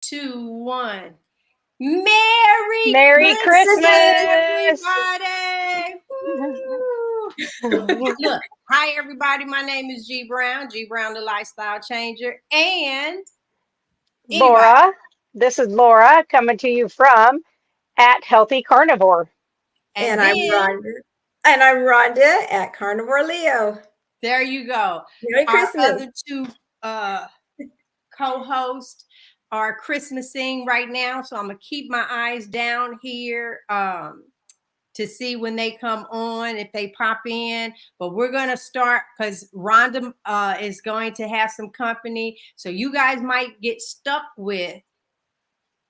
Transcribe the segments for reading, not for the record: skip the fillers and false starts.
two, one. Merry Merry Christmas, Christmas. everybody! Woo! Look, hi everybody. My name is G Brown, G Brown the Lifestyle Changer, and anybody. Laura, this is Laura coming to you from at Healthy Carnivore. And And I'm then Rhonda. And I'm Rhonda at Carnivore Leo. there you go. Merry Our Christmas. other two uh co-hosts are Christmasing right now, so I'm gonna keep my eyes down here to see when they come on, if they pop in. But we're gonna start because Rhonda is going to have some company, so you guys might get stuck with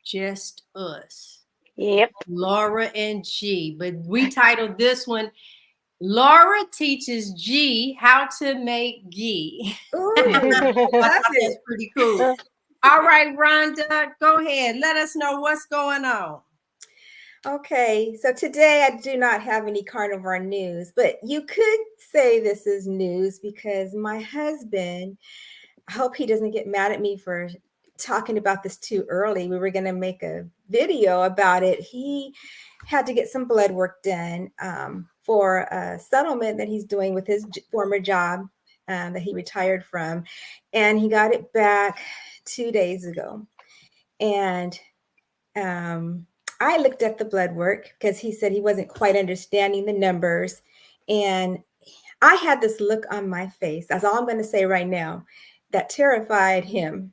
just us, Yep. Laura and G. But we titled this one Laura teaches G how to make ghee. Ooh, I love thought that's it. pretty cool. All right, Rhonda, go ahead. Let us know what's going on. Okay, so today I do not have any carnivore news, but you could say this is news because my husband, I hope he doesn't get mad at me for talking about this too early. We were going to make a video about it. He had to get some blood work done for a settlement that he's doing with his former job that he retired from. And he got it back 2 days ago. And I looked at the blood work because he said he wasn't quite understanding the numbers. And I had this look on my face, that's all I'm going to say right now, that terrified him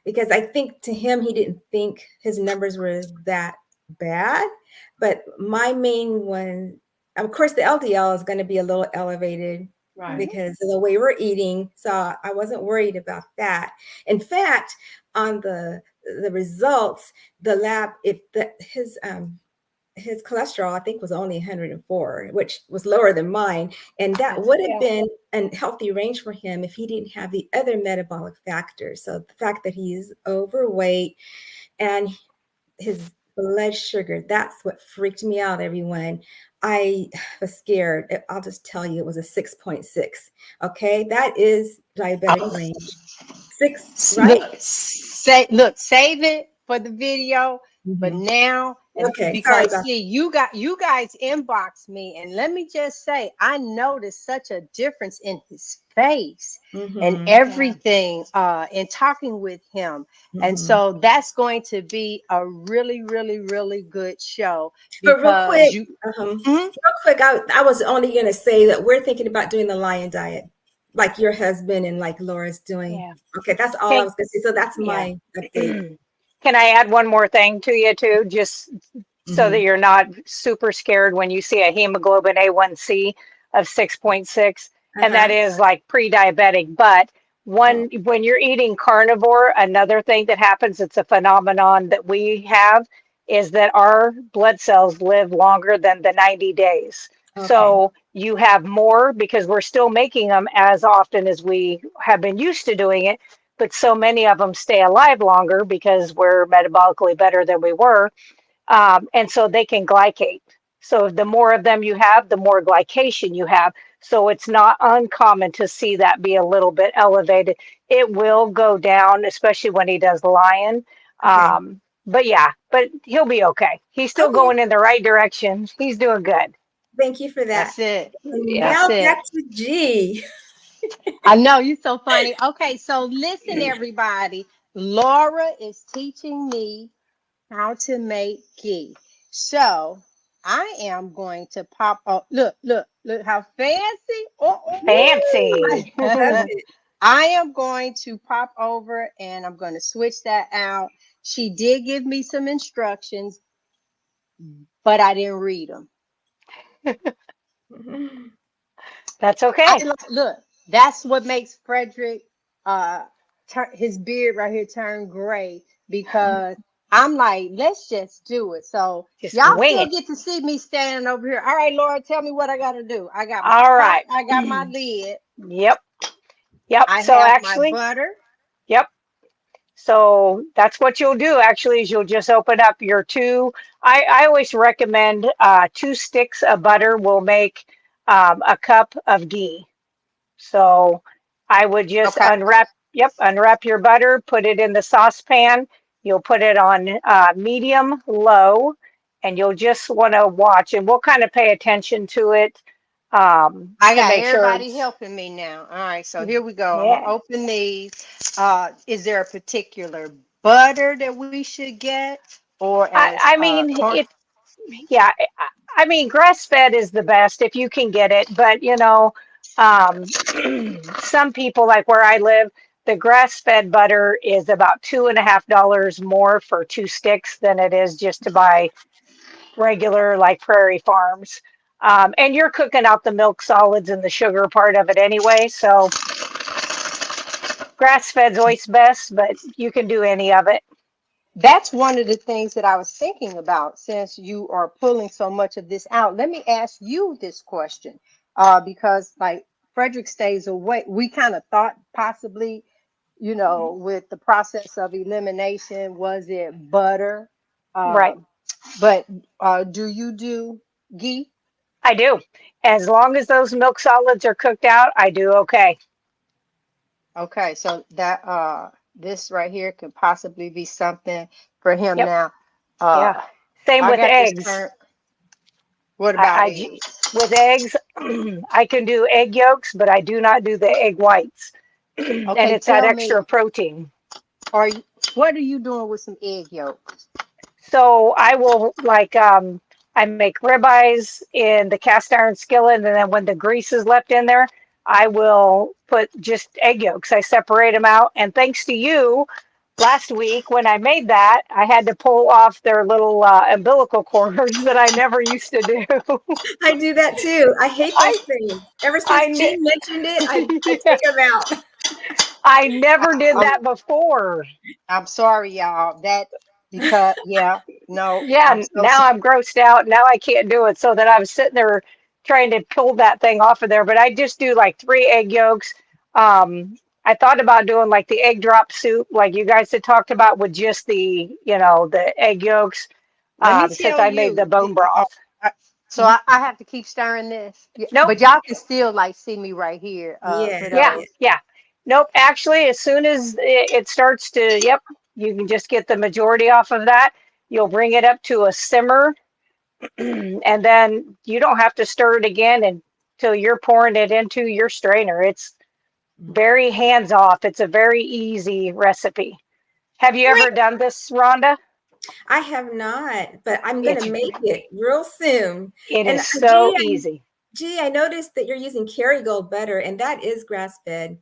because I think to him, he didn't think his numbers were that bad. But my main one, of course, the LDL is going to be a little elevated because of the way we're eating. So I wasn't worried about that. In fact, on the results, the lab, his cholesterol, I think, was only 104, which was lower than mine. And that would have been a healthy range for him if he didn't have the other metabolic factors. So the fact that he's overweight and his blood sugar, that's what freaked me out, everyone. I was scared. I'll just tell you, it was a 6.6. Okay, that is diabetic range. 6, right? Look, save it for the video. But now, Okay, because see, you guys inboxed me, and let me just say, I noticed such a difference in his face and everything in talking with him. And so that's going to be a really, really, really good show. But real quick, I was only going to say that we're thinking about doing the lion diet, like your husband and like Laura's doing. Yeah. Okay, that's all I was going to say. So that's my update. Can I add one more thing to you too, just so that you're not super scared when you see a hemoglobin A1C of 6.6, and that is like pre-diabetic. But when you're eating carnivore, another thing that happens, it's a phenomenon that we have, is that our blood cells live longer than the 90 days. So you have more because we're still making them as often as we have been used to doing it. But so many of them stay alive longer because we're metabolically better than we were. And so they can glycate. So the more of them you have, the more glycation you have. So it's not uncommon to see that be a little bit elevated. It will go down, especially when he does lion. But he'll be okay. He's still going in the right direction. He's doing good. Thank you for that. That's it. Now back to G. I know, you're so funny. Okay, so listen, everybody. Laura is teaching me how to make ghee. So I am going to pop. Oh, look how fancy. Fancy. I am going to pop over and I'm going to switch that out. She did give me some instructions, but I didn't read them. That's okay. Look, that's what makes Frederick his beard right here turn gray, because I'm like, let's just do it. So y'all still get to see me standing over here. All right, Laura, tell me what I got to do. I got my pot, I got my lid. Yep. I have my butter. Yep. So that's what you'll do, actually, is you'll just open up your two. I always recommend 2 sticks of butter will make a cup of ghee. So I would just unwrap your butter, put it in the saucepan. You'll put it on medium low, and you'll just want to watch, and we'll kind of pay attention to it I to got make sure everybody it's, helping me now. All right, so here we go. I'm gonna yeah. open these. Is there a particular butter that we should get, or as I mean, corn? it, yeah, I mean, grass fed is the best if you can get it, but um, some people, like where I live, the grass fed butter is about $2.50 more for 2 sticks than it is just to buy regular, like Prairie Farms. And you're cooking out the milk solids and the sugar part of it anyway. So grass fed's always best, but you can do any of it. That's one of the things that I was thinking about since you are pulling so much of this out. Let me ask you this question, because like Frederick stays away. We kind of thought possibly, with the process of elimination, was it butter? Right. Um, but do you do ghee? I do. As long as those milk solids are cooked out, I do okay. Okay, so that this right here could possibly be something for him Yep. now. Yeah. Uh, Same I with got this eggs. turn. What about With eggs, I can do egg yolks, but I do not do the egg whites. And Okay, it's that tell me, extra protein. are you, what are you doing with some egg yolks? So I will I make ribeyes in the cast iron skillet, and then when the grease is left in there, I will put just egg yolks. I separate them out, and thanks to you, last week when I made that, I had to pull off their little umbilical cords that I never used to do. I do that too. I hate those I things. Ever since I Jean mentioned it, I yeah, take them out. I I, never did I'm that before. I'm sorry, y'all. That because yeah, no, I'm Yeah, so now sorry. I'm grossed out. Now I can't do it. So that I was sitting there trying to pull that thing off of there, but I just do like 3 egg yolks. I thought about doing like the egg drop soup, like you guys had talked about, with just the egg yolks, Let me since tell I made the you. bone broth. I- so Mhm. I have to keep stirring this. Yeah, Nope. but y'all can still like see me right here. Yeah, For Yeah. yeah. those. Yeah. Nope. Actually, as soon as it starts to, yep, you can just get the majority off of that. You'll bring it up to a simmer. And then you don't have to stir it again until you're pouring it into your strainer. It's very hands off. It's a very easy recipe. Have you ever Great. done this, Rhonda? I have not, but I'm gonna It's make it real soon. it And is so G, easy. I noticed that you're using Kerrygold butter, and that is grass fed.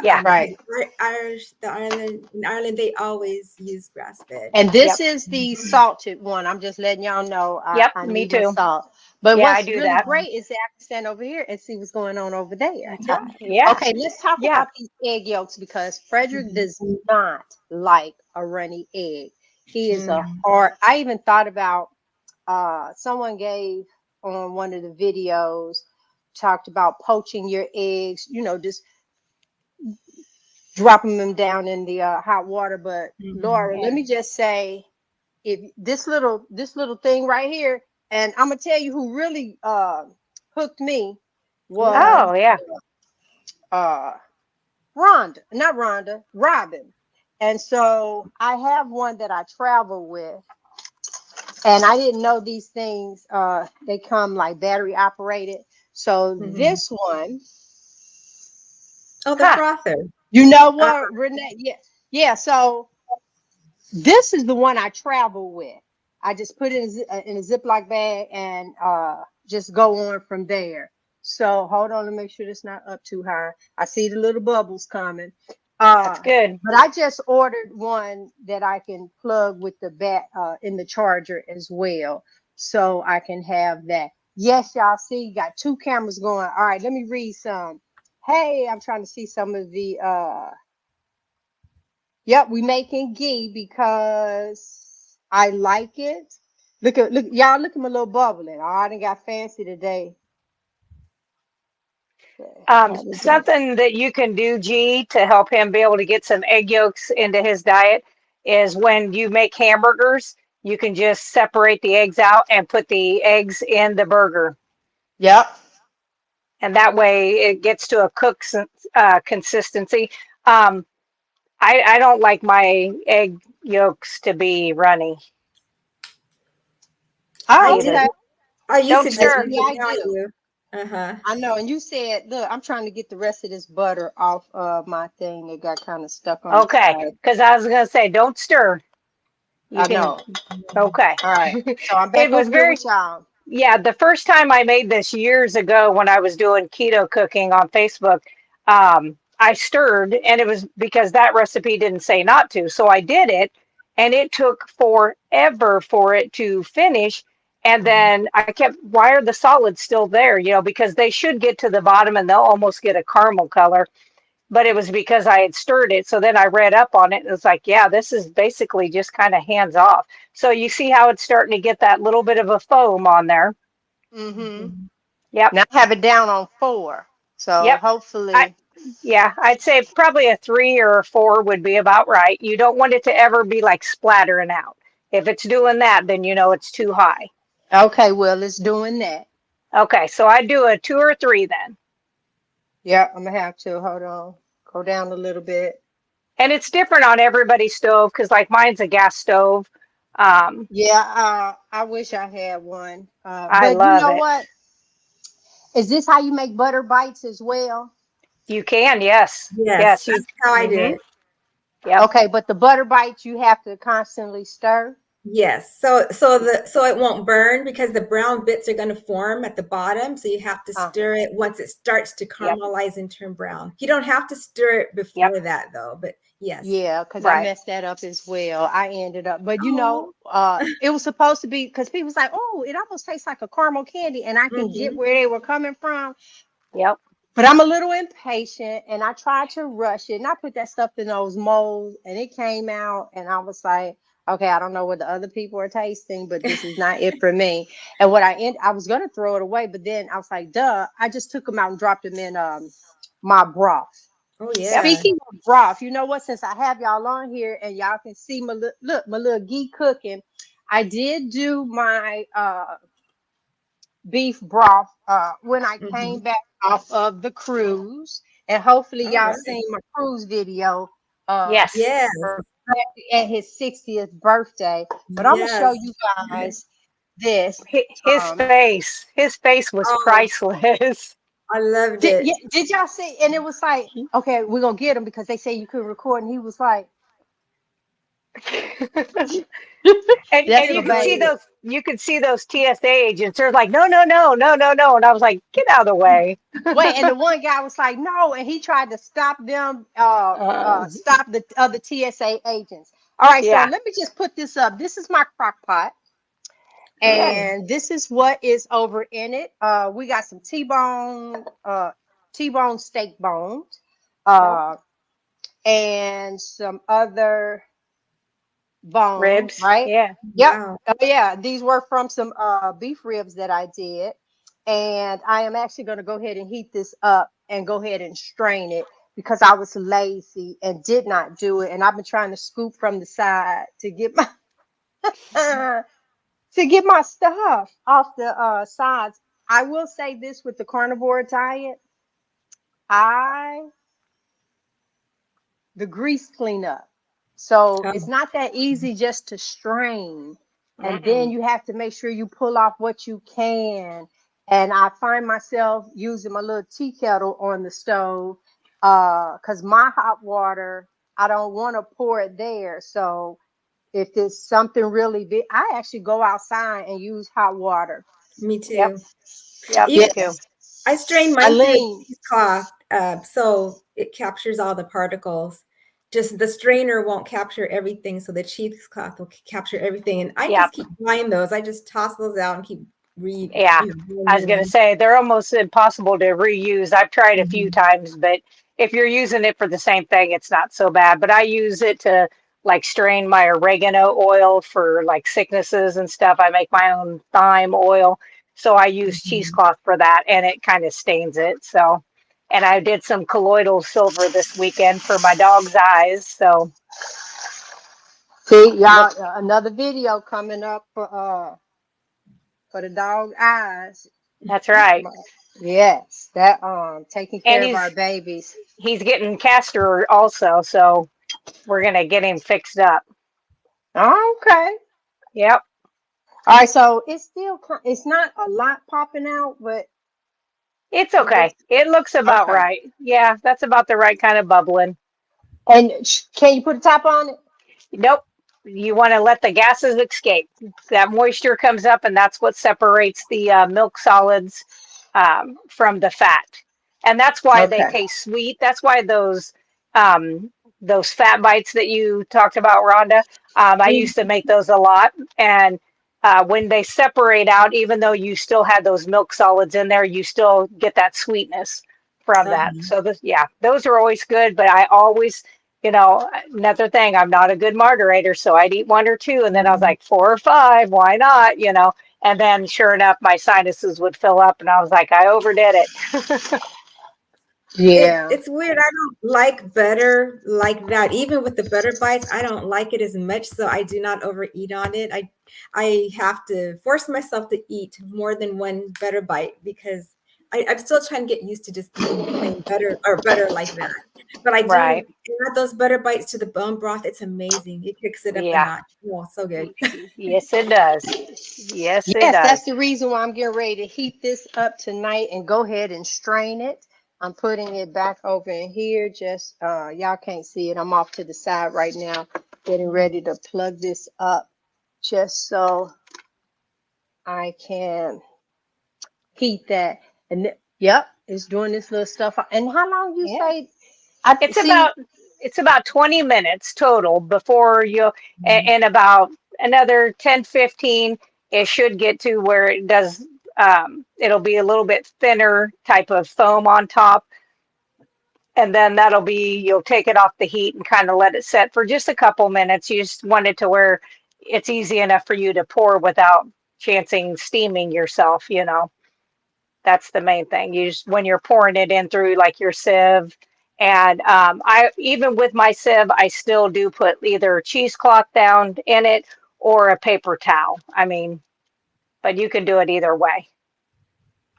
Yeah. Because Right. Irish, the Ireland in Ireland, they always use grass fed. And this Yep. is the salted one. I'm just letting y'all know Yep. I Me need my too. salt. But Yeah, I what's do really that. great is that I can stand over here and see what's going on over there. Yeah. Okay, let's talk Yeah. about these egg yolks because Frederick Mhm. does not like a runny egg. He is a Mhm. hard. I even thought about someone gave on one of the videos talked about poaching your eggs, just dropping them down in the hot water. But Mhm. Laura, let Yeah. me just say, if this little thing right here, and I'm gonna tell you who really hooked me Yeah. was Oh, yeah. uh Rhonda, not Rhonda, Robin. And so I have one that I travel with, and I didn't know these things they come like battery operated. So Mhm. this one, Oh, the Huh. frother. you know Uh, what, Renee? Yeah, yeah. So this is the one I travel with. I just put it in a Ziploc bag and just go on from there. So hold on to make sure it's not up too high. I see the little bubbles coming. That's good. But I just ordered one that I can plug with the bat in the charger as well, so I can have that. Yes, y'all see, you got 2 cameras going. All right, let me read some. Hey, I'm trying to see some of the yep, we making ghee because I like it. Look, y'all look at my little bubbling. Oh, I done got fancy today. Okay, how we doing? Something that you can do, G, to help him be able to get some egg yolks into his diet is when you make hamburgers, you can just separate the eggs out and put the eggs in the burger. Yep. And that way it gets to a cook's consistency. Um, I don't like my egg yolks to be runny Oh, either. okay. I used Don't to That's stir. didn't, the but now I idea. do. Uh-huh. I know. And you said, look, I'm trying to get the rest of this butter off of my thing that got kind of stuck on the Okay, side. because I was gonna say don't stir. You I can. know. Okay. All right. So I'm It back was over here very. with y'all. Yeah, the first time I made this years ago when I was doing keto cooking on Facebook, I stirred, and it was because that recipe didn't say not to. So I did it, and it took forever for it to finish. And then I kept, why are the solids still there? Because they should get to the bottom and they'll almost get a caramel color. But it was because I had stirred it. So then I read up on it, and it's like, yeah, this is basically just kind of hands off. So you see how it's starting to get that little bit of a foam on there. Mm-hmm. Mhm. Yep. Now I have it down on 4. So Yep. I hopefully, Yeah, I'd say probably a 3 or a 4 would be about right. You don't want it to ever be like splattering out. If it's doing that, then you know it's too high. okay, well, it's doing that. Okay, so I do a 2 or 3 then. Yeah, I'm gonna have to hold on, go down a little bit. And it's different on everybody's stove because like mine's a gas stove. Um, Yeah, I wish I had one. I But you love know it. what? Is this how you make butter bites as well? You can, yes. Yes, Yes, you that's how I do mm-hmm. it. Yep. Okay, but the butter bites you have to constantly stir. Yes. So it won't burn because the brown bits are going to form at the bottom. So you have to Uh, stir it once it starts to Yep. caramelize and turn brown. You don't have to stir it Yep. before that though, but yes. yeah, because I Right. messed that up as well. I ended up, but Oh. it was supposed to be because people was like, oh, it almost tastes like a caramel candy, and I can get Hmm. where they were coming from. Yep. But I'm a little impatient and I tried to rush it and I put that stuff in those molds and it came out and I was like, okay, I don't know what the other people are tasting, but this is not it for me. And I was gonna throw it away, but then I was like, duh, I just took them out and dropped them in my broth. Oh Yep. yeah. Speaking of broth, you know what? Since I have y'all on here and y'all can see my little ghee cooking, I did do my beef broth when I came Hmm. back off of the cruise. And hopefully All y'all right. seen my cruise video Yes. Yes. for at his 60th birthday. But I'm gonna show Yes. you guys this. His Um, face, his face was Oh, priceless. I loved it. did y'all see? And it was like, okay, we're gonna get him because they say you couldn't record, and he was like, And "That's I my you could see love baby." it. those TSA agents. They're like, no, no, no, no, no, no. And I was like, get out of the way. Wait, and the one guy was like, "No," and he tried to stop them, uh, stop the other TSA agents. All right, so yeah. let me just put this up. This is my crock pot, Oh. and this is what is over in it. We got some T-bone steak bones, Yep. uh, and some other bone, Ribs. right? Yeah. Yep. Wow. Oh yeah, these were from some beef ribs that I did. And I am actually going to go ahead and heat this up and go ahead and strain it because I was lazy and did not do it. And I've been trying to scoop from the side to get my to get my stuff off the sides. I will say this with the carnivore diet, I the grease cleanup. So it's Oh. not that easy just to strain. And then Mm-mm. you have to make sure you pull off what you can. And I find myself using my little tea kettle on the stove because my hot water, I don't want to pour it there. So if it's something really big, I actually go outside and use hot water. Me Yep. too. Yep. Me Even too. Yes. I strain mine through a Eileen, cheesecloth, so it captures all the particles. Just the strainer won't capture everything, so the cheesecloth will capture everything. And I Yep. just keep buying those. I just toss those out and keep Yeah. doing I was new gonna ones. say they're almost impossible to reuse. I've tried a few Mhm. times, but if you're using it for the same thing, it's not so bad. But I use it to like strain my oregano oil for like sicknesses and stuff. I make my own thyme oil. So I use Mhm. cheesecloth for that and it kind of stains it. So, and I did some colloidal silver this weekend for my dog's eyes. So see look, y'all, another video coming up for the dog eyes. that's right. Yes, that taking And care of our babies. he's getting castor also. So We're gonna get him fixed up. Okay. Yep. All right. So it's still it's not a lot popping out, but It's it okay. looks It looks about okay. right. Yeah, that's about the right kind of bubbling. And can you put a top on it? Nope. You want to let the gases escape. That moisture comes up, and that's what separates the milk solids from the fat. And that's why they Okay. taste sweet. That's why those fat bites that you talked about, Rhonda. I used to make those a lot, and when they separate out, even though you still had those milk solids in there, you still get that sweetness from that. Uh-huh. So this, yeah, those are always good. But I always, another thing, I'm not a good moderator, so I'd eat one or two, and then I was Mhm. like 4 or 5, why not? And then sure enough, my sinuses would fill up, and I was like, I overdid it. Yeah. It's weird. I don't like butter like that. Even with the butter bites, I don't like it as much, so I do not overeat on it. I have to force myself to eat more than one butter bite because I'm still trying to get used to just eating plain butter or butter like that. But I do Right. add those butter bites to the bone broth. It's amazing. It kicks it up a Yeah. notch. Oh, so good. Yes, it does. Yes, it Yes, does. that's the reason why I'm getting ready to heat this up tonight and go ahead and strain it. I'm putting it back over in here. Just y'all can't see it. I'm off to the side right now, getting ready to plug this up just so I can heat that. And yep, it's doing this little stuff. And how long you Yeah. say? I It's see. about it's about 20 minutes total before you Mhm. and about another 10-15 it should get to where it does it'll be a little bit thinner type of foam on top, and then that'll be you'll take it off the heat and kind of let it set for just a couple minutes. You just want it to where it's easy enough for you to pour without chancing steaming yourself. That's the main thing. You just when you're pouring it in through like your sieve, and I even with my sieve, I still do put either cheesecloth down in it or a paper towel. I mean, but you can do it either way.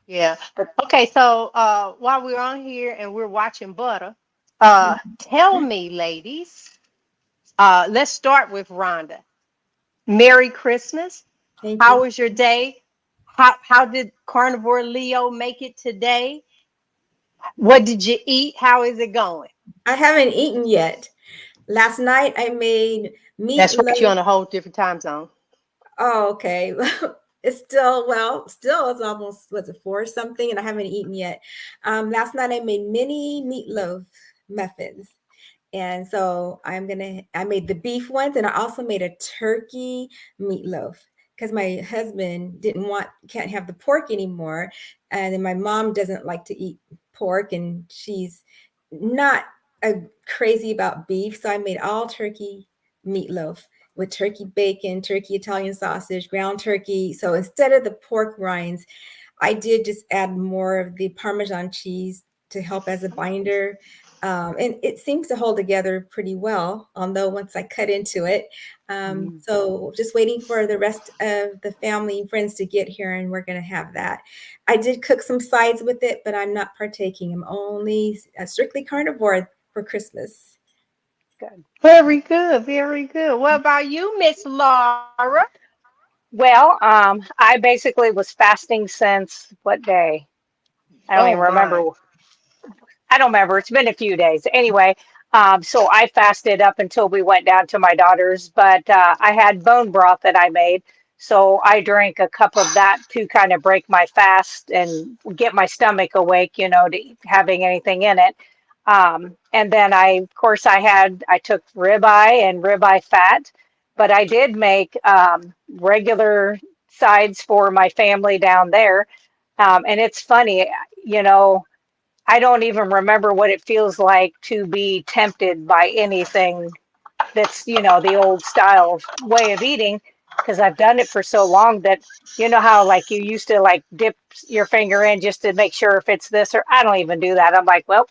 Yeah. But Okay, so while we're on here and we're watching butter, tell me, ladies, let's start with Rhonda. Merry Christmas. Thank How you. was your day? How did Carnivore Leo make it today? What did you eat? How is it going? I haven't eaten yet. Last night I made That's right, you're meatloaf. on a whole different time zone. Oh, okay. It's still, well, still it's almost, what's it, 4 or something, and I haven't eaten yet. Last night I made mini meatloaf muffins. And so I made the beef ones and I also made a turkey meatloaf because my husband can't have the pork anymore. And then my mom doesn't like to eat pork and she's not crazy about beef. So I made all turkey meatloaf with turkey bacon, turkey Italian sausage, ground turkey. So instead of the pork rinds, I did just add more of the Parmesan cheese to help as a binder. And it seems to hold together pretty well, although once I cut into it. So just waiting for the rest of the family and friends to get here, and we're going to have that. I did cook some sides with it, but I'm not partaking. I'm only strictly carnivore for Christmas. good. Very good, very good. What about you, Miss Laura? Well, I basically was fasting since what day? I don't Oh even remember. my. I don't remember. It's been a few days. Anyway, so I fasted up until we went down to my daughter's, but I had bone broth that I made. So I drank a cup of that to kind of break my fast and get my stomach awake, to having anything in it. And then of course, I took ribeye and ribeye fat, but I did make regular sides for my family down there. And it's funny, you know. I don't even remember what it feels like to be tempted by anything that's, the old style way of eating because I've done it for so long that how like you used to like dip your finger in just to make sure if it's this or I don't even do that. I'm like, well,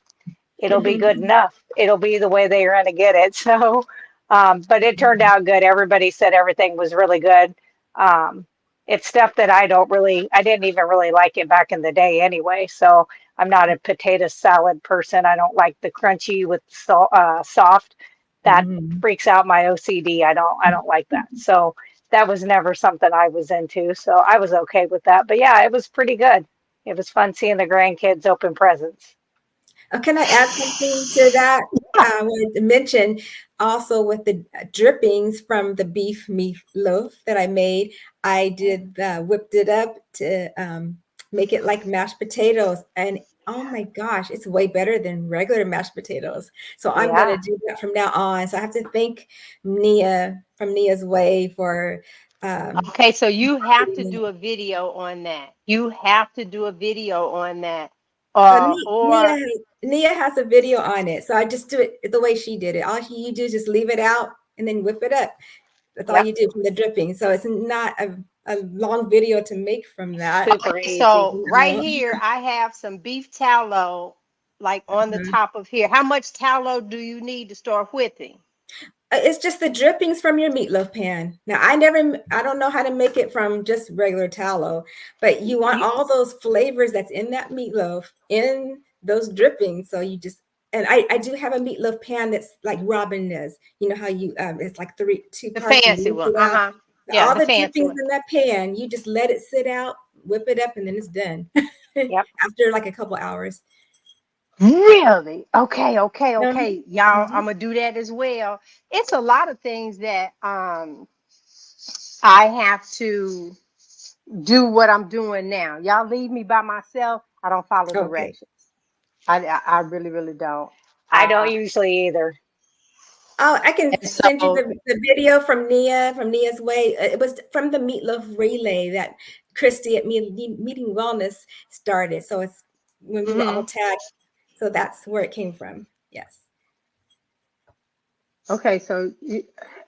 it'll be good enough. It'll be the way they're going to get it. So, but it turned out good. Everybody said everything was really good. Um, it's stuff that I didn't even really like it back in the day anyway. So I'm not a potato salad person. I don't like the crunchy with soft. that Mhm. freaks out my OCD. I don't like that. So that was never something I was into. So I was okay with that. But yeah, it was pretty good. It was fun seeing the grandkids open presents. Can I add something to that? Yeah. I wanted to mention also with the drippings from the beef meatloaf that I made. I did whipped it up to make it like mashed potatoes, and oh my gosh, it's way better than regular mashed potatoes. So I'm Yeah. gonna do that from now on. So I have to thank Nia from Nia's Way for Okay, so you have to do a video on that. You have to do a video on that. Or Nia has a video on it, so I just do it the way she did it. All you do is just leave it out and then whip it up. That's all Yep. you do from the dripping. So it's not a long video to make from that. Super okay, easy. so right here I have some beef tallow like on the Mhm. top of here. How much tallow do you need to start whipping? It's just the drippings from your meatloaf pan. Now, I don't know how to make it from just regular tallow, but you want You, all those flavors that's in that meatloaf in those drippings. So you just, and I do have a meatloaf pan that's like Robin does. You know how it's like two The parts and you fancy lift one. it out. Uh-huh. Yeah, All the the fancy drippings one. in that pan, you just let it sit out, whip it up, and then it's done yep. after like a couple hours. Really? Okay, okay, Mhm. okay. Y'all, Mhm. I'm gonna do that as well. It's a lot of things that I have to do what I'm doing now. Y'all leave me by myself. I don't follow Okay. directions. I really, really don't. I don't Uh, usually either. Oh, I can and send you so, the video from Nia's Way. It was from the Meatloaf Relay that Christy at Meeting Wellness started. So it's when we were all mhm. tagged. So that's where it came from. Yes. Okay,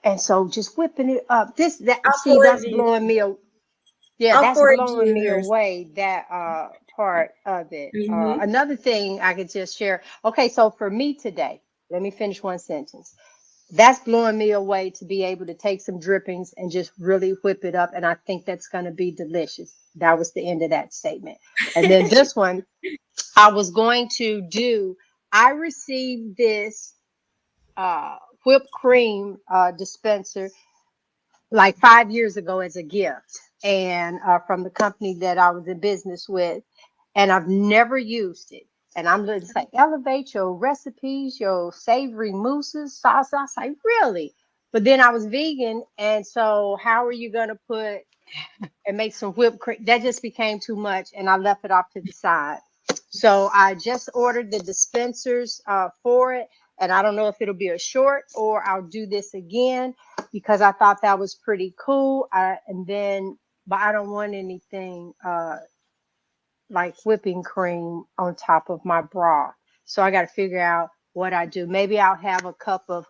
and so just whipping it up. This that I'll see forward that's you. blowing me. Yeah, I'll that's forward blowing you me hers. away, that part of it. Hmm. Another thing I could just share. Okay, so for me today, let me finish one sentence. That's blowing me away to be able to take some drippings and just really whip it up. And I think that's going to be delicious. That was the end of that statement. And then this one, I was going to do, I received this whipped cream dispenser like 5 years ago as a gift, and from the company that I was in business with, and I've never used it. And I'm going to say, elevate your recipes, your savory mousses, sauce. I say, really? But then I was vegan, and so how are you going to put and make some whipped cream? That just became too much, and I left it off to the side. So I just ordered the dispensers for it, and I don't know if it'll be a short or I'll do this again because I thought that was pretty cool. But I don't want anything like whipping cream on top of my broth. So I got to figure out what I do. Maybe I'll have a cup of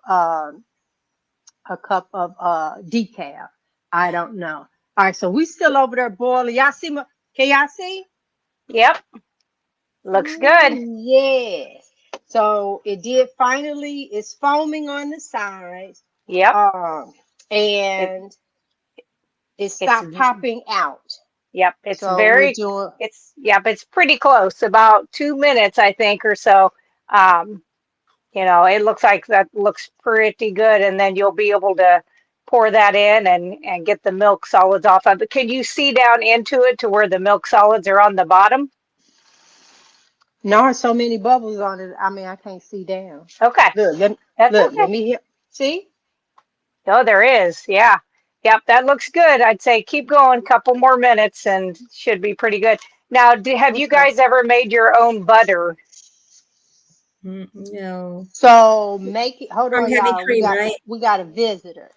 decaf. I don't know. All right, so we still over there boiling. Y'all see my? Can y'all see? Yep. Looks good. Yes. So it did finally, it's foaming on the sides. Yep. Um, It, and it it's stopped popping out. yep. It's So we're very doing, it's yep. It's pretty close. About 2 minutes, I think, or so. Um, it looks like that looks pretty good, and then you'll be able to pour that in and get the milk solids off of it. Can you see down into it to where the milk solids are on the bottom? no, there's so many bubbles on it. I mean, I can't see down. Okay, Look, that's look, let okay. me hear. See? Oh, there is. Yeah. Yep, that looks good. I'd say keep going, couple more minutes, and should be pretty good. Now, have you Okay. guys ever made your own butter? No. So make it, hold From on, heavy y'all. We cream, got, right? we got a visitor.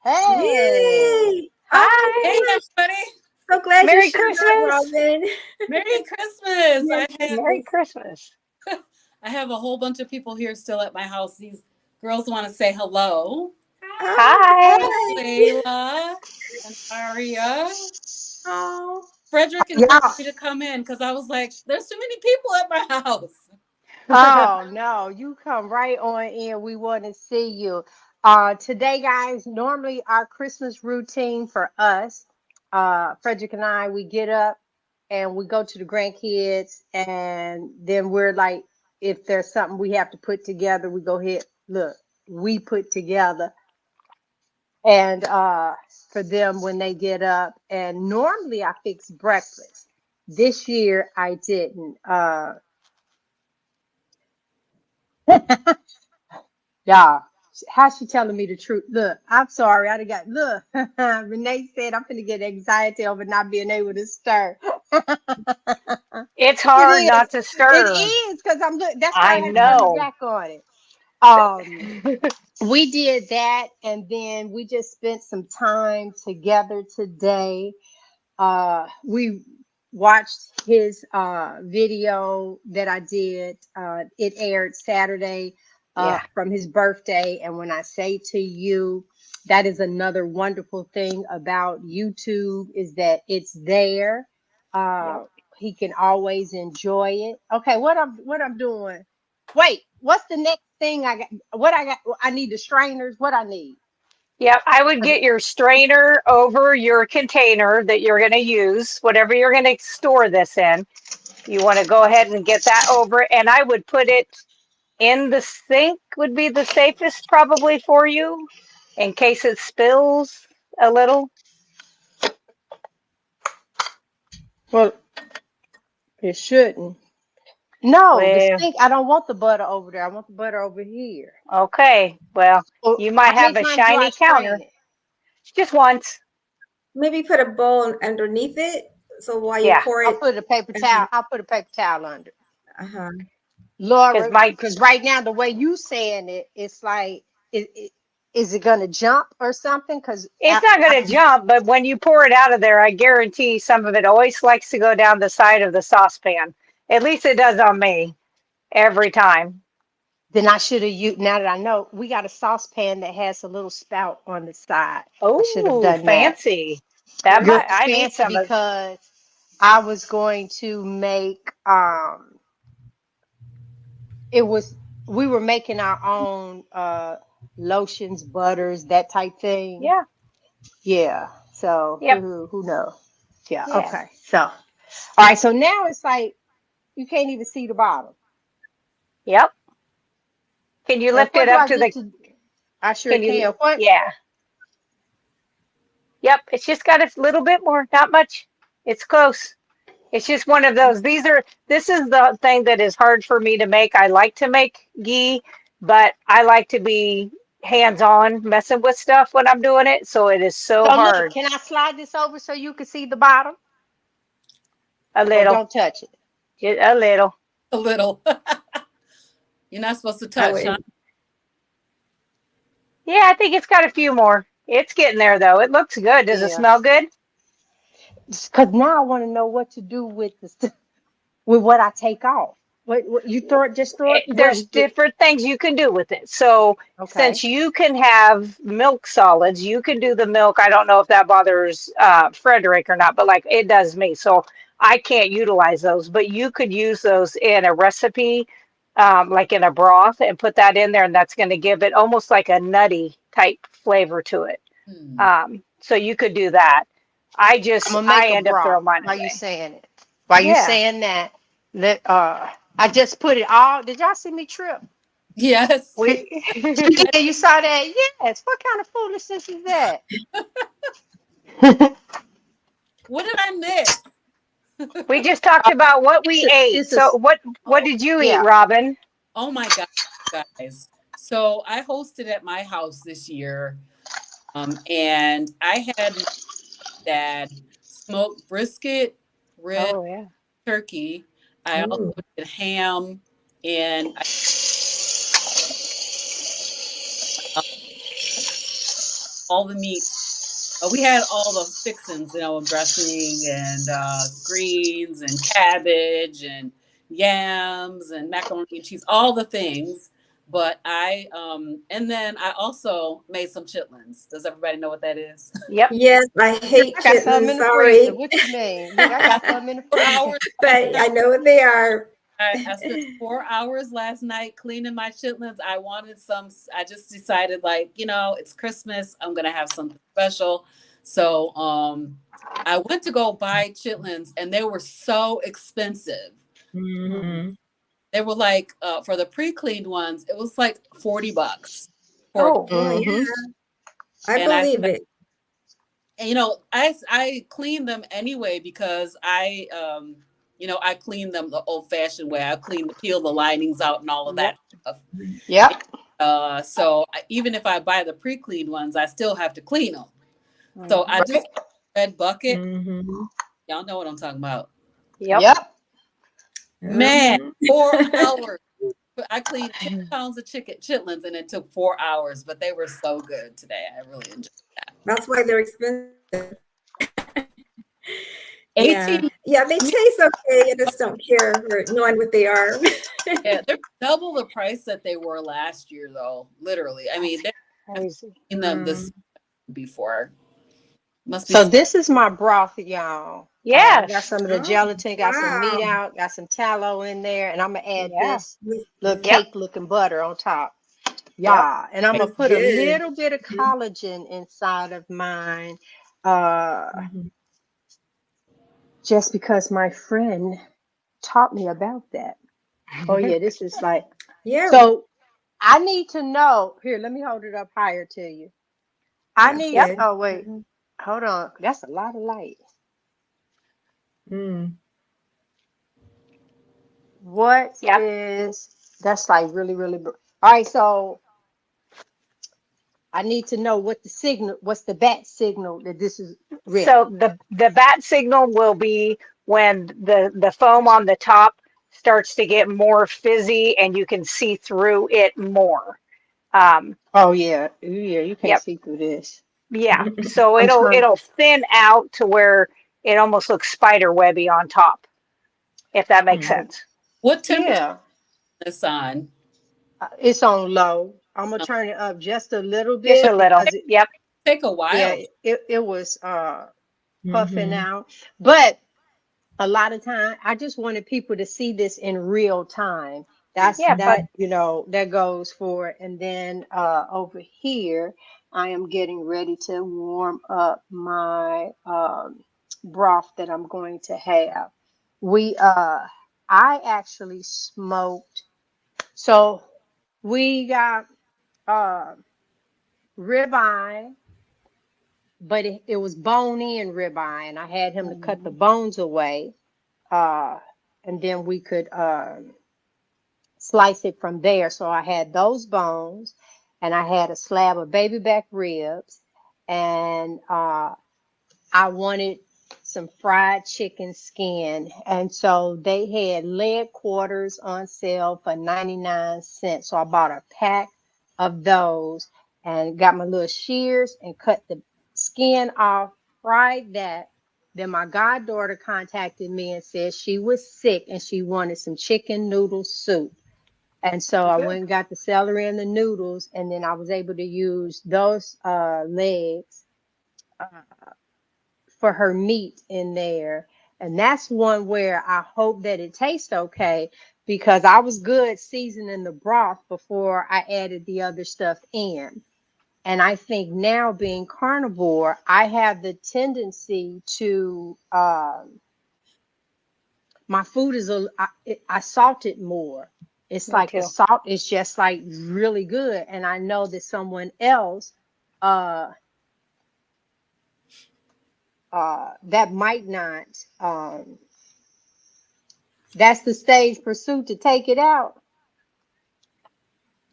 Hey. Yay! Oh my Hi, Hey gosh. everybody. So glad you Merry showed up, Christmas. Robin. Merry Christmas. Merry Merry Christmas. Christmas. I have a whole bunch of people here still at my house. These girls want to say hello. Oh, Hi. Hi, hi. Layla and Aria. Oh. Frederick encouraged Y'all. me to come in because I was like, there's too many people at my house. Oh no, you come right on in. We want to see you. Today, guys, normally our Christmas routine for us, Frederick and I, we get up and we go to the grandkids, and then we're like, if there's something we have to put together, we go ahead. Look, we put together, and for them when they get up. And normally I fix breakfast. This year I didn't. Y'all, how's she telling me the truth? Look, I'm sorry. I done got, look, Renee said I'm going to get anxiety over not being able to stir. It's It hard is. not to It stir. is because that's why I I had to turn my know. back on it. We did that, and then we just spent some time together today. We watched his video that I did. It aired Saturday Yeah. from his birthday. And when I say to you, that is another wonderful thing about YouTube, is that it's there. Yep. He can always enjoy it. Okay, what I'm doing. Wait, what's the next thing I got? What I got? I need the strainers. What I need? Yep. I would get your strainer over your container that you're going to use, whatever you're going to store this in. You want to go ahead and get that over, and I would put it in the sink would be the safest probably for you in case it spills a little. Well, it shouldn't. No, the Well, sink. I don't want the butter over there. I want the butter over here. okay. Well, Well, you how might many have a times do I shiny strain counter. it? Just once. Maybe put a bowl underneath it. So while you Yeah. pour I'll it, put a paper towel. I'll put a paper towel under. uh-huh. Because Laura, my because right now the way you saying it, it's like, is it gonna jump or something? Because it's not going to jump, but when you pour it out of there, I guarantee some of it always likes to go down the side of the saucepan. At least it does on me every time. then I should have used. Now that I know, we got a saucepan that has a little spout on the side. I should have Oh, done that. fancy. That Good, might, I need fancy, some of, because I was going to make it was we were making our own lotions, butters, that type thing. yeah, Yeah. So yep, who knows? Yeah. yeah, Okay. So all right. So now it's like you can't even see the bottom. yep. Can you And lift what it do up I to get the, to? I sure can you, can. What? yeah, yep. It's just got a little bit more, not much. It's close. It's just one of those. This is the thing that is hard for me to make. I like to make ghee, but I like to be hands-on messing with stuff when I'm doing it. So it is so So look, hard. can I slide this over so you can see the bottom, A or little, don't touch it? just a little. A little. You're not supposed to I touch, huh? would. Yeah, I think it's got a few more. It's getting there though. It looks good. Does it Yeah. smell good? Because now I want to know what to do with with what I take off. What you throw it? Just throw it. There's different things you can do with it. So Okay. since you can have milk solids, you can do the milk. I don't know if that bothers Frederick or not, but like it does me. So I can't utilize those, but you could use those in a recipe, like in a broth, and put that in there, and that's going to give it almost like a nutty type flavor to it. Hmm. So you could do that. I'm gonna I make a end up broth throwing mine while you away. saying it. While you Yeah. saying that, let I just put it all. Did y'all see me trip? Yes. We Yeah, you saw that? Yes. What kind of foolishness is that? What did I miss? we just talked about what we ate. This is So what Oh, did you eat, yeah. Robin? oh my God, guys. So I hosted at my house this year. And I had my dad smoked brisket, rib, Oh yeah. turkey. I also Ooh. did ham and all the meats. We had all the fixings, and dressing and greens and cabbage and yams and macaroni and cheese, all the things. But and then I also made some chitlins. Does everybody know what that is? Yep. Yes, I hate I got something chitlins. in the freezer. Sorry, What you mean? Look, I got something in the 4 freezer. hours. but I know what they are. I spent 4 hours last night cleaning my chitlins. I wanted some. I just decided, like, it's Christmas. I'm gonna have something special. So, I went to go buy chitlins, and they were so expensive. Mhm. They were like, for the pre-cleaned ones, it was like $40. pork. Well, yeah, I And believe it. and, I clean them anyway because I clean them the old-fashioned way. I peel the linings out and all of that stuff. Yep. So even if I buy the pre-cleaned ones, I still have to clean them. So I Right. just red bucket. Mm-hmm. Y'all know what I'm talking about. Yep. Man, Mhm. 4 hours. I cleaned 10 pounds of chitlins and it took 4 hours, but they were so good today. I really enjoyed that. That's why they're expensive. 18. Yeah, they taste okay. I just don't care for knowing what they are. Yeah, they're double the price that they were last year, though. Literally. I mean, they've Crazy. seen them this before. Must be. So this is my broth, y'all. I got Yes. some of the Oh, gelatin, got some wow. meat out, got some tallow in there, and I'm gonna add Yeah. this little Yep. cake looking butter on top. Yep. Yeah, and I'm gonna That's put a good. little bit of collagen inside of mine, uh, Mhm. just because my friend taught me about that. Oh yeah, this is like Yeah, so. I need to know. Here, let me hold it up higher to you. I that's need. Yep. good. Oh wait, hold on. That's a lot of light. Mm. What Yep. is that's like really, really all right, so I need to know what the signal, what's the bat signal that this is So ready. the bat signal will be when the foam on the top starts to get more fizzy and you can see through it more. Um, Oh yeah. Ooh, yeah, you can't yep. see through this. Yeah. So I'm trying. it'll thin out to where it almost looks spider webby on top, if that makes Mm. sense. What temperature Yeah, is this on? it's on low. I'm gonna Uh, turn it up just a little Just a bit little. because Yep. Take a yeah, while. it was puffing Mhm. out. But a lot of time I just wanted people to see this in real time. That's Yeah, but that, that goes for it. And then over here I am getting ready to warm up my broth that I'm going to have. We uh i actually smoked, so we got uh ribeye, but it was bone in ribeye, and I had him to cut the bones away, uh, and then we could slice it from there. So I had those bones, and I had a slab of baby back ribs, and I wanted some fried chicken skin. And so they had leg quarters on sale for 99 cents. So I bought a pack of those and got my little shears and cut the skin off, fried that. Then my goddaughter contacted me and said she was sick and she wanted some chicken noodle soup. And so I Okay. went and got the celery and the noodles, and then I was able to use those legs uh, for her meat in there. And that's one where I hope that it tastes okay, because I was good seasoning the broth before I added the other stuff in. And I think now, being carnivore, I have the tendency to my food is I salt it more. It's me like the too. salt is just like really good, and I know that someone else uh that might not, um that's the stage pursuit to take it out.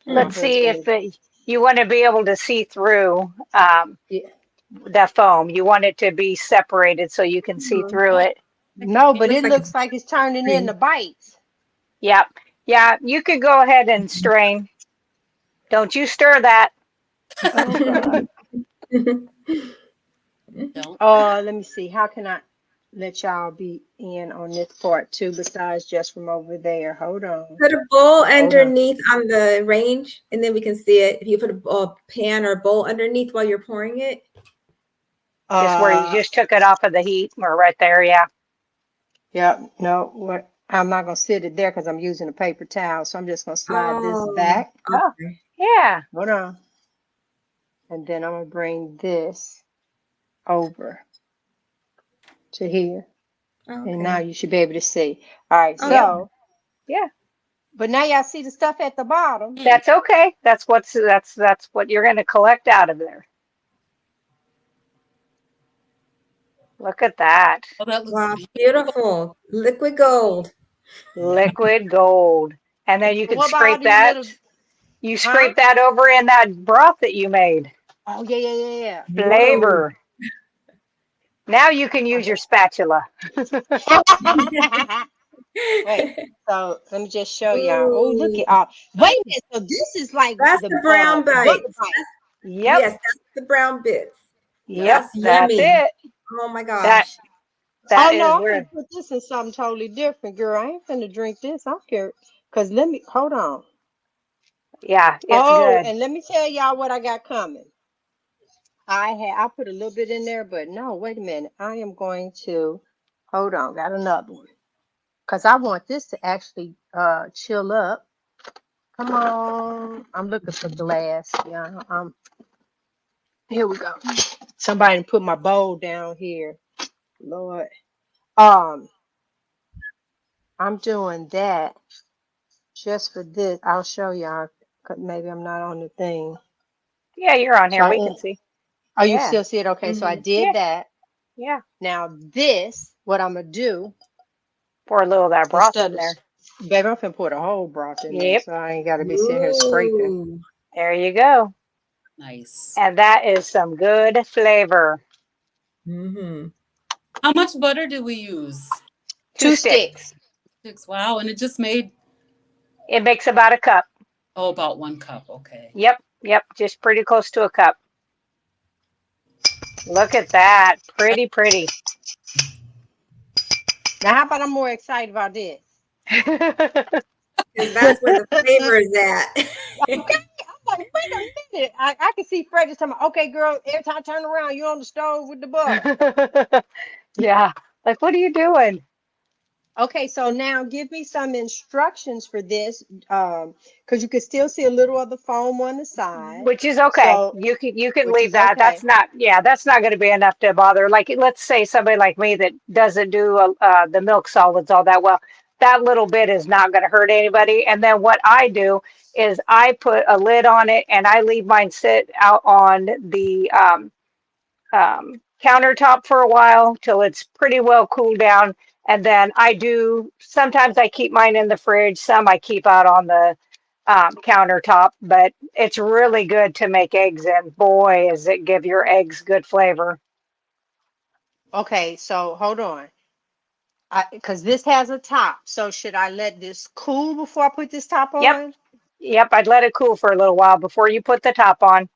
And my Let's Mm. see husband if is, you want to be able to see through yeah. the foam. You want it to be separated so you can see Mhm. through Oh, it. I think I No, can. but Looks it like it's looks like it's turning pretty. into bites. Yep. Yeah, you could go ahead and strain. Don't you stir that. Oh God. Don't. Let me see. How can I let y'all be in on this part too, besides just from over there? Hold on. Put a bowl Hold on. underneath on the range, and then we can see it. If you put a pan or bowl underneath while you're pouring it. Just where you Uh, just took it off of the heat or right there. Yeah. yeah, no, what I'm not gonna sit it there because I'm using a paper towel, so I'm just gonna slide this Oh, back. Oh, okay. yeah. Hold on. And then I'm gonna bring this over to here. And now Okay. you should be able to see. All right, Oh, yeah. Yep. so Yeah. But now y'all see the stuff at the bottom. That's okay. That's what you're going to collect out of there. Look at that. Oh, that looks Wow, beautiful. beautiful. Liquid gold. Liquid gold. And then you can What about all scrape these that. little, You huh? scrape that over in that broth that you made. Oh, yeah. Whoa. Flavor. Now you can use your spatula. Wait, so let me just show y'all. Oh, look Ooh, at all. Wait a minute. So this is like that's the the brown butter bites. bite. Yep. Yes, that's the brown bits. Yep. That's That's yummy. it. Oh my That gosh. that Oh is no, I'm where gonna put this in something totally different, girl. I ain't finna drink this. I'm scared. Cause let me hold on. yeah, it's Oh, good. and let me tell y'all what I got coming. I put a little bit in there, but no, wait a minute. I am going to hold on, got another one. Cause I want this to actually chill up. Come on. I'm looking for glass. Yeah, here we go. Somebody put my bowl down here. Lord. Um, I'm doing that just for this. I'll show y'all. 'Cause maybe I'm not on the thing. Yeah, you're on So here. We can see. oh, you Yeah. still see it? Okay, so I Hmm. Yeah. did that. Yeah. Now this, what I'm gonna do Pour a little of that broth instead in of, there. baby, I'm finna put a whole broth in there, Yep. so I ain't gotta be sitting here scraping. Ooh. There you go. Nice. And that is some good flavor. Mm-hmm. How much butter do we use? Two Two sticks. sticks. 6. Wow. And it just made, It makes about a cup. oh, about 1 cup. Okay. Yep. Yep. Just pretty close to a cup. Look at that. Pretty, pretty. Now, how about I'm more excited about this? Because that's where the flavor is at. Okay, I'm like, wait a minute. I can see Fred just talking about, okay, girl, every time I turn around, you're on the stove with the butter. Yeah. Like, what are you doing? Okay, so now give me some instructions for this, because you can still see a little of the foam on the side. Which is okay. So, You can which leave is that. okay. That's not going to be enough to bother. Like, let's say somebody like me that doesn't do the milk solids all that well. That little bit is not going to hurt anybody. And then what I do is I put a lid on it and I leave mine sit out on the countertop for a while till it's pretty well cooled down. And then sometimes I keep mine in the fridge, some I keep out on the countertop, but it's really good to make eggs in. Boy, does it give your eggs good flavor. Okay, so hold on. Because this has a top. So should I let this cool before I put this top Yep, on? yep, I'd let it cool for a little while before you put the top on.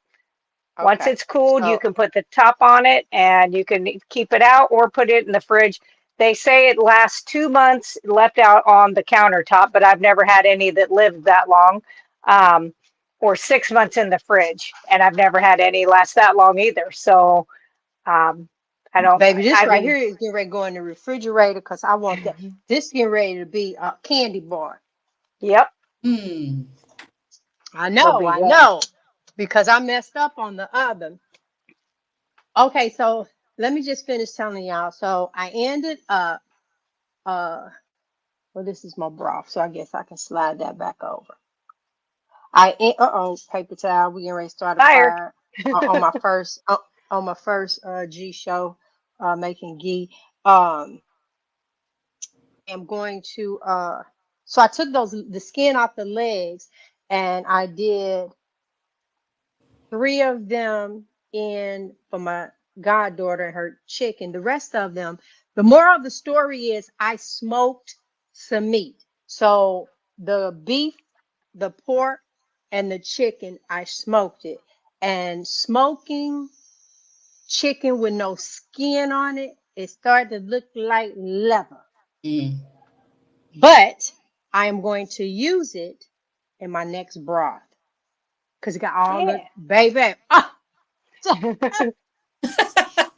Once Okay. it's cooled, you So, can put the top on it and you can keep it out or put it in the fridge. They say it lasts 2 months left out on the countertop, but I've never had any that lived that long. Um, or 6 months in the fridge, and I've never had any last that long either. So um, I don't. baby, this I right mean, here is getting ready to go in the refrigerator because I want that. This getting ready to be a candy bar. yep, Hmm. it'll be I good. know, because I messed up on the oven. Okay, so let me just finish telling y'all. So I ended up, uh, well, this is my broth, so I guess I can slide that back over. Paper towel. We getting ready to start a Fire. fire on my first, on my first G show, making ghee. Um, I'm going to, so I took the skin off the legs, and I did 3 of them in for my goddaughter and her chicken. The rest of them, the moral of the story is I smoked some meat. So the beef, the pork, and the chicken, I smoked it. And smoking chicken with no skin on it, it started to look like leather. Mm. But I am going to use it in my next broth because it got all the Yeah. baby.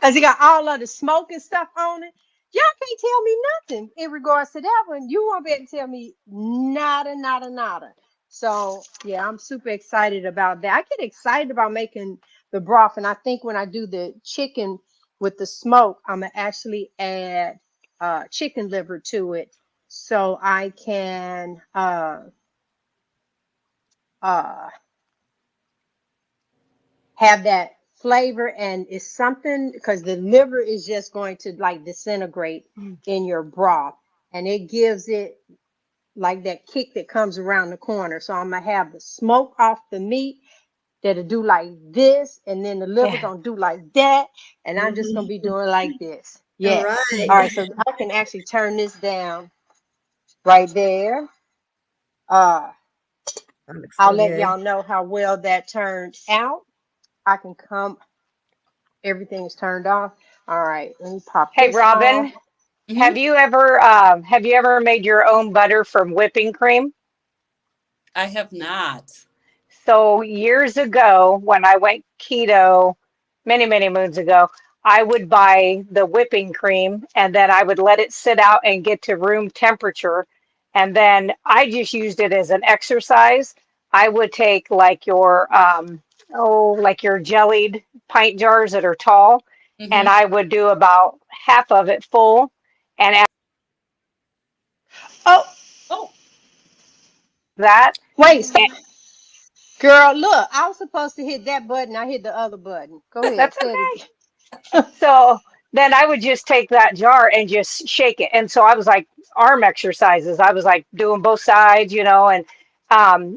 Because it got all of the smoke and stuff on it. Y'all can't tell me nothing in regards to that one. You won't be able to tell me nada, nada, nada. So yeah, I'm super excited about that. I get excited about making the broth, and I think when I do the chicken with the smoke, I'm gonna actually add chicken liver to it, so I can have that flavor, and it's something because the liver is just going to like disintegrate in your broth, and it gives it like that kick that comes around the corner. So I'm gonna have the smoke off the meat that'll do like this, and then the liver gonna do like that, and I'm just gonna be doing like this. All Yes. right. All right. So I can actually turn this down right there. Uh, That looks I'll so let good. y'all know how well that turned out. I can come. Everything is turned off. All right. Let me pop Hey, this off. Robin, Mm-hmm. have you ever made your own butter from whipping cream? I have not. So years ago, when I went keto, many, many moons ago, I would buy the whipping cream and then I would let it sit out and get to room temperature. And then I just used it as an exercise. I would take like like your jellied pint jars that are tall, and Mm-hmm. I would do about half of it full and add Oh, Oh, that. wait. Girl, look, I was supposed to hit that button. I hit the other button. Go ahead. That's Say it okay. again. So then I would just take that jar and just shake it. And so I was like arm exercises. I was like doing both sides, and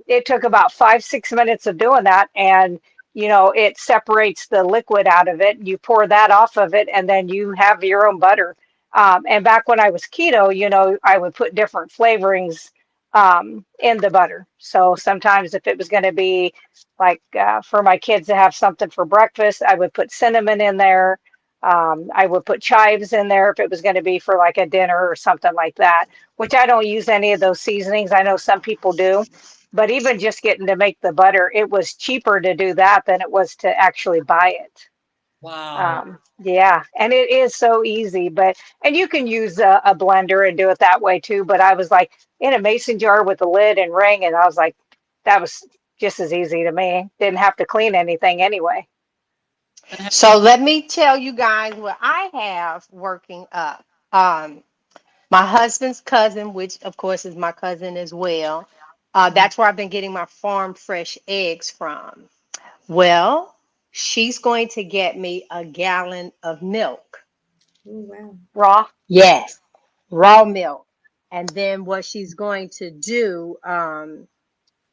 it took about 5, 6 minutes of doing that. And, it separates the liquid out of it. You pour that off of it, and then you have your own butter. And back when I was keto, I would put different flavorings in the butter. So sometimes if it was going to be like for my kids to have something for breakfast, I would put cinnamon in there. I would put chives in there if it was going to be for like a dinner or something like that, which I don't use any of those seasonings. I know some people do, but even just getting to make the butter, it was cheaper to do that than it was to actually buy it. wow. Yeah, and it is so easy, and you can use a blender and do it that way too. But I was like in a mason jar with a lid and ring, and I was like, that was just as easy to me. Didn't have to clean anything anyway. So let me tell you guys what I have working up. My husband's cousin, which of course is my cousin as well. That's where I've been getting my farm fresh eggs from. Well, she's going to get me a gallon of milk. Oh, wow. Raw. Yes, raw milk. And then what she's going to do,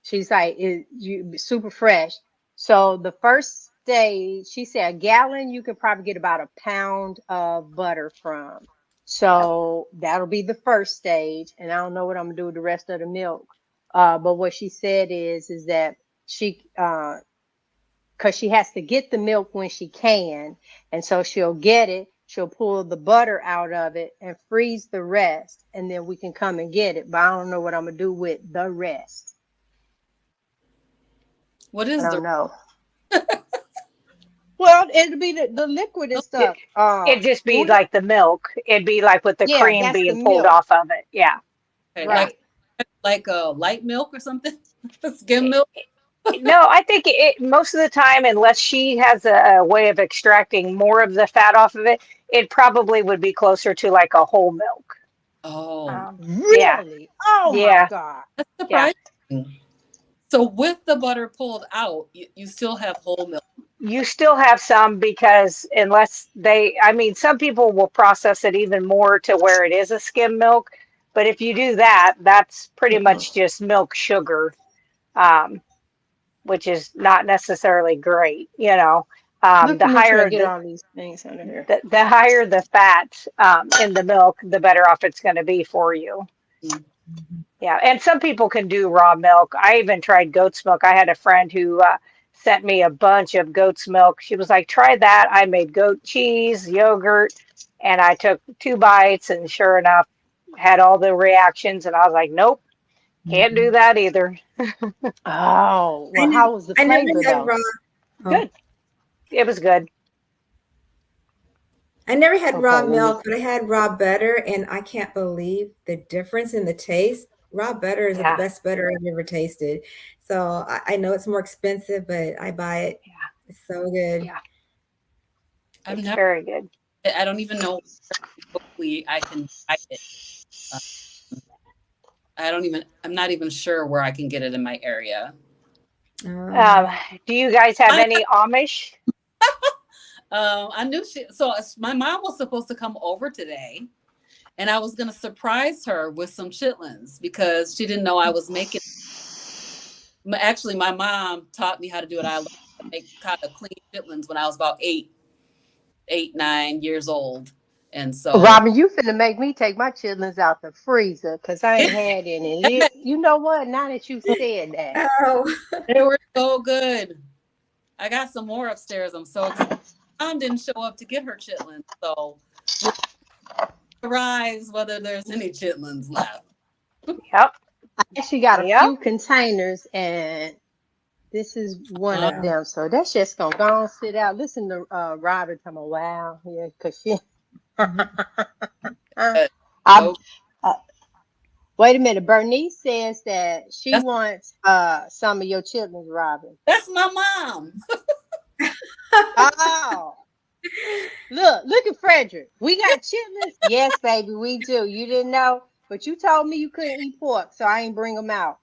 she's like, you super fresh. So the first day, she said a gallon, you can probably get about a pound of butter from. So that'll be the first stage. And I don't know what I'm gonna do with the rest of the milk. But what she said is that she because she has to get the milk when she can. And so she'll get it, she'll pull the butter out of it and freeze the rest, and then we can come and get it. But I don't know what I'm gonna do with the rest. What I is the don't know. Well, it'll be the liquid and milk? It, stuff. it'd just be Gouda, like the milk. It'd be like with the yeah, cream that's the being pulled milk, off of it. Yeah. Okay, Yeah. right? like a light milk or something? Skim milk? No, I think most of the time, unless she has a way of extracting more of the fat off of it, it probably would be closer to like a whole milk. Oh, Yeah, Really? Oh my yeah, God. that's yeah. surprising. So with the butter pulled out, you still have whole milk. You still have some because I mean, some people will process it even more to where it is a skim milk. But if you do that, that's pretty much just milk sugar. Um, which is not necessarily great. Look The at me trying higher to get the all these things under here. the higher the fat in the milk, the better off it's going to be for you. Mm. Yeah, and some people can do raw milk. I even tried goat's milk. I had a friend who sent me a bunch of goat's milk. She was like, "Try that." I made goat cheese, yogurt, and I took 2 bites, and sure enough, had all the reactions. And I was like, "Nope, can't do that either." Oh, I well, never, how was the I never flavor had though? raw. Oh, Good. It was good. I never had Okay, raw let me. milk, but I had raw butter, and I can't believe the difference in the taste. Raw butter is the Yeah, best butter I've ever tasted. So I know it's more expensive, but I buy it. yeah, It's so good. yeah. I've It's never. very good. I don't even know where locally I can buy it. Uh, I don't even. I'm not even sure where I can get it in my area. Oh. Do you guys have any Amish? I knew my mom was supposed to come over today, and I was going to surprise her with some chitlins because she didn't know I was making. Actually, my mom taught me how to do it. I learned to make kind of clean chitlins when I was about 9 years old, and so Robin, you finna make me take my chitlins out the freezer because I ain't had any. You know what? Now that you said that, Oh. they were so good. I got some more upstairs. I'm so excited. Mom didn't show up to get her chitlins, so we'll arrives whether there's any chitlins left. Yep. I actually got a Yep. few containers, and this is one of Yeah. them. So that's just gonna go and sit out. Listen to Robin tell me, wow, yeah, because she. But I, so uh, wait a minute. Bernice says that she that's wants some of your chitlins, Robin. that's my mom. Oh, look at Frederick. We got chitlins. Yes, baby, we do. You didn't know, but you told me you couldn't eat pork, so I ain't bring them out.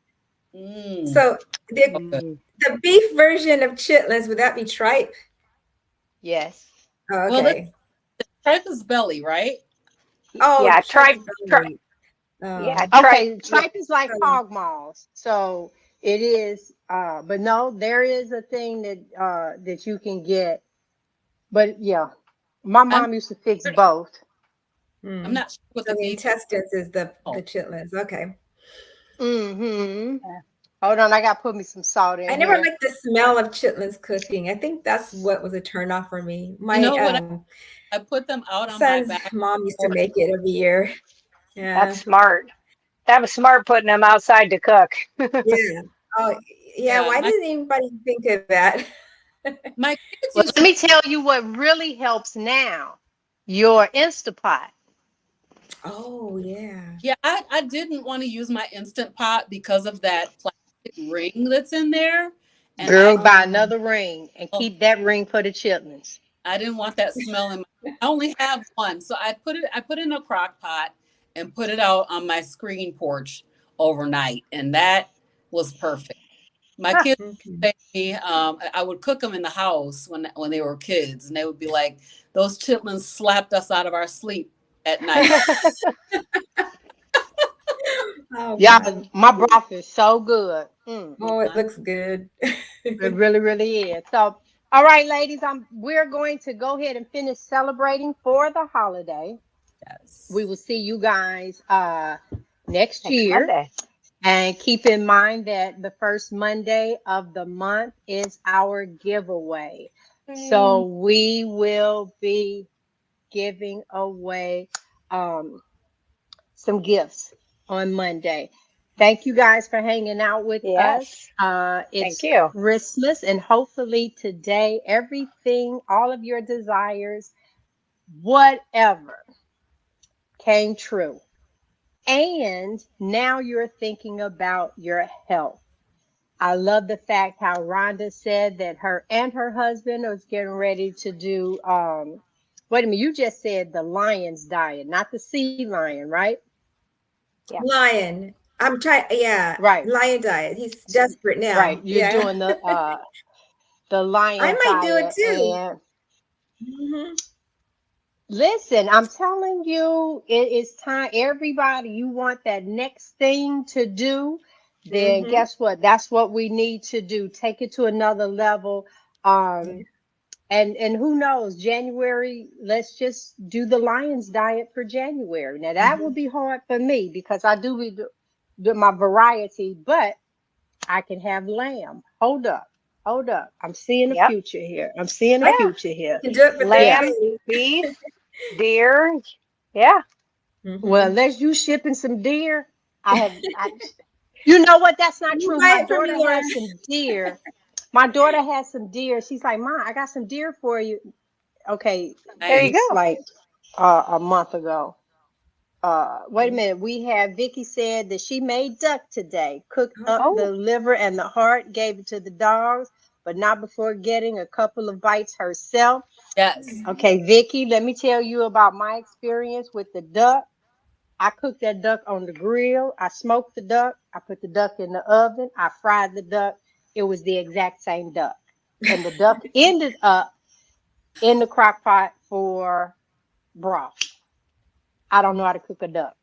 Mm. So the Okay. the beef version of chitlins, would that be tripe? Yes. Oh, Well, this okay. tripe is belly, right? Oh, Yeah. tripe Try. is Try. belly. Yeah. Oh. Try. Okay, Yeah. tripe is like So, hog maws, so it is. But no, there is a thing that you can get. But yeah, my I'm mom used to fix both. I'm hmm. not sure what So the the beef. intestines is the Oh, chitlins. Okay. Mm-hmm. Hold on, I gotta put me some salt I in never here. liked the smell of chitlins cooking. I think that's what was a turnoff for me. you My know what? I put them out on my son's back mom used to porch. make it every year. That's Yeah. smart. That was smart putting them outside to cook. Yeah. Oh, yeah. Yeah, Why didn't anybody think of that? my kids Well, used let to. me tell you what really helps now. Your Instapot. Oh, yeah. Yeah, I didn't want to use my instant pot because of that plastic ring that's in there, and Girl, buy Oh, another ring and oh, keep that ring for the chitlins. I didn't want that smell in my. I only have one, so I put it in a crock pot and put it out on my screen porch overnight, and that was perfect. My kids okay. say I would cook them in the house when they were kids, and they would be like, "Those chitlins slapped us out of our sleep at night." Oh, Yeah, wow. my broth is so good. Oh, it looks good. It really, really is. So, all right, ladies, we're going to go ahead and finish celebrating for the holiday. We Yes. will see you guys next Next year. Monday. And keep in mind that the first Monday of the month is our giveaway. So we will be giving away um, some gifts on Monday. Thank you guys for hanging out with us. Yes. Thank It's you. Christmas, and hopefully today, everything, all of your desires, whatever, came true. And now you're thinking about your health. I love the fact how Rhonda said that her and her husband was getting ready to do wait a minute, you just said the lion's diet, not the sea lion, right? Yeah. Lion. I'm trying. Yeah. Right, Lion diet. He's desperate right. now. You're Yeah. doing the I lion might do it diet. too. And Hmm. listen, I'm telling you, it is time. Everybody, you want that next thing to do, then Hmm. guess what? That's what we need to do. Take it to another level. Um, and who knows, January, let's just do the Lions diet for January. Now that would Hmm. be hard for me because I do my variety, but I can have lamb. Hold up. I'm seeing a Yep. future here. I'm seeing a Yeah. future You here. can do it for Yeah. 30 Lamb, days. beef, deer. Yeah. Well, Hmm. unless you shipping some deer, I you know what? That's not You true. buy My it from daughter me, Laura. has some deer. My daughter has some deer. She's like, Mom, I got some deer for you. Okay, There you Nice. it's go. like a month ago. Wait a Mhm. minute. We have Vicky said that she made duck today, cooked up Okay. the Oh. liver and the heart, gave it to the dogs, but not before getting a couple of bites herself. Yes. Okay, Vicky, let me tell you about my experience with the duck. I cooked that duck on the grill. I smoked the duck. I put the duck in the oven. I fried the duck. it was the exact same duck. And the duck ended up in the crock pot for broth. I don't know how to cook a duck.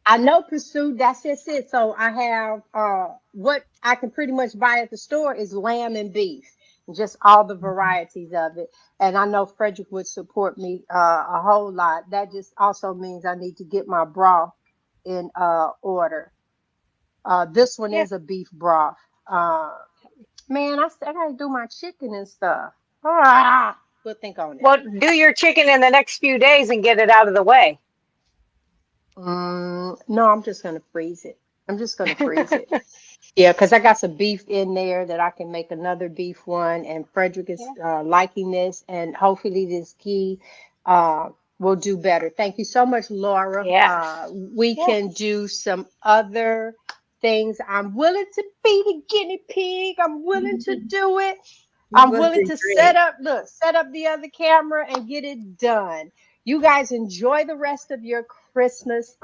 I know pursuit, that's just it. So I have what I can pretty much buy at the store is lamb and beef, just all the varieties of it. And I know Frederick would support me a whole lot. That just also means I need to get my broth in order. This one is a beef broth. Man, I gotta do my chicken and stuff. We'll think on it. Well, do your chicken in the next few days and get it out of the way. No, I'm just gonna freeze it. I'm just gonna freeze it. Yeah, because I got some beef in there that I can make another beef one, and Frederick is liking this, and hopefully this ghee will do better. Thank you so much, Laura. Yeah. We can do some other things. I'm willing to be the guinea pig. I'm willing to do it. I'm willing to set up the other camera and get it done. You guys enjoy the rest of your Christmas.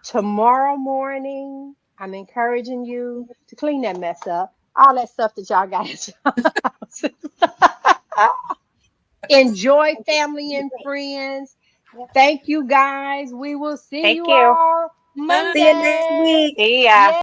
Tomorrow morning, I'm encouraging you to clean that mess up. All that stuff that y'all got at your house. Enjoy family and friends. Thank you guys. We will see you all Monday. See you next week. See ya.